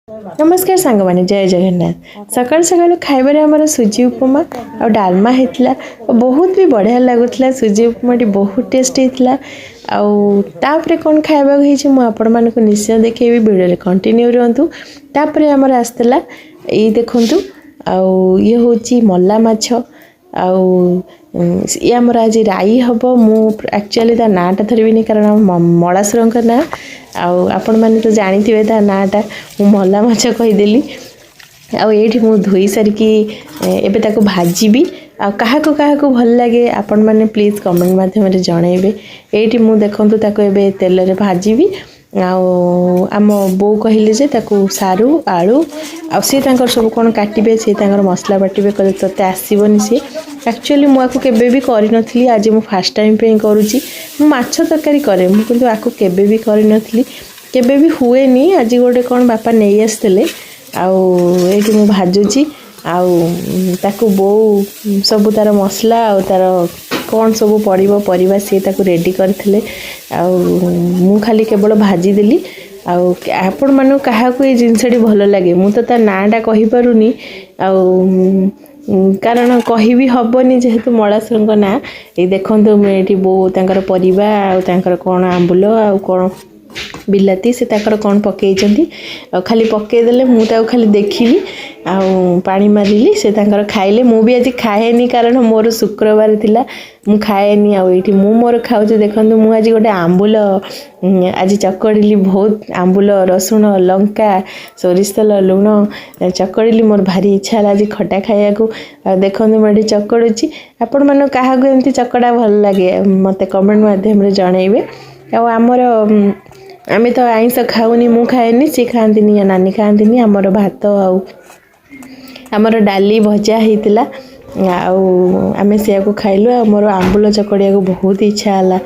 नमस्कार सांग मैंने जय जगन्नाथ सकाल सकाल खाइबार आमर सुजी उपमा आ डालमा होता बहुत भी बढ़िया लगुला सुजी उपमाटी बहुत टेस्ट होता आउे कौन खाइबा मुझे निश्चय देखी वीडियो कंटिन्यू रुहतु तापर आमर आसला ये देखु ये हूँ मल्ला माछ ये आमर आज राई हम मुझे ता नाटा धरबी कारण मलासुर ना आपण मैंने तो जानी ता नाटा मु मल्ला माछ कहीदेली आठी मु धोई सारिकी एबे ताको भाजीबी क्या भल लगे आपण मैंने प्लीज कमेंट माध्यम जनइबे ये मु देखु ताको एबे तेल रे भाजीबी आम बो कहले जे ताको सारू आलू सी सब कौन काटे सी मसला बाटे कहले ते आसबनी सी एक्चुअली मुझे केबे भी करी आज मु फास्ट टाइम पे करुच्ची माछ तरकारी करे मुझे आपको केबे भी करी केबे भी हुए नी आज गोटे कौन बापा नहीं आसते आठी मु भाजुची ताकू बो सब तार मसला तार कौन सब पड़ो परिबा सी ताकू रेडी करथिले मु खाली केवल भाजी देली आपण मानु काहाकू ये जिनसटी भल लगे मु तो ता नाटा कहि पारुनी कारण कहि भी हबनी जेहेतु मलासुर ना ये देखंतु मेटी बो तांकर परिबा तांकर कोन आंबुल कौन बिलाती से ताकर कौन पकई खाली पकईदे मुझे खाली देखी पानी मारिली से तांकर खाइले मु भी आज खाएनी कारण मोर शुक्रवार थिला मु खाएनी ये मोर खाऊ देखो मुझे आज गोटे आंबुल आज चकड़ी बहुत आंबुल रसुण लंका सोरिष तेल लुण चकड़ी मोर भारी इच्छा आज खटा खाया को देखो मुझे चकड़ुची आपण मन क्या एमती चकड़ा भल लगे मत कमेंट माध्यम जनइबे आमर आमे तो आइंस खाऊनी मु खाएनी सी खाती या नानी खाती आमर भात आमर डाली भजा होता आमे से खाइलु मोर आंबुल चकड़िया को बहुत इच्छा है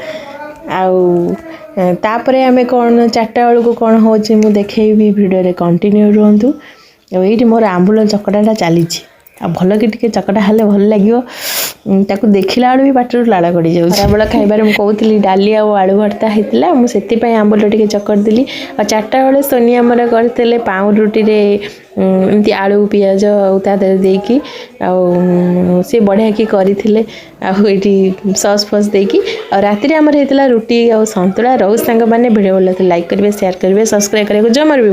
तापर आमे कौन 4टा बेलू को कौन हो देखेबी वीडियो कंटिन्यू रुहतु ये मोर आंबुल चकड़ाटा चली भल कि टे चकटा हेल्ले भल लगे ताकू देखला भी पाटर लाड़ गड़ी जाऊँ बेला खाइबार कहती डाली आलू भर्ता होता मुझे आंबुल टे चकड़देली 4टा बेले सोनिया मोर करते पाऊ रुटी एमती आलू पियाज देकी सी बढ़िया कि करते सस फस देकी राति आमर होता रुटी आ सतुला रोज मैंने वीडियो भल लाइक करेंगे शेयर करेंगे सब्सक्राइब करेंगे जमार भी।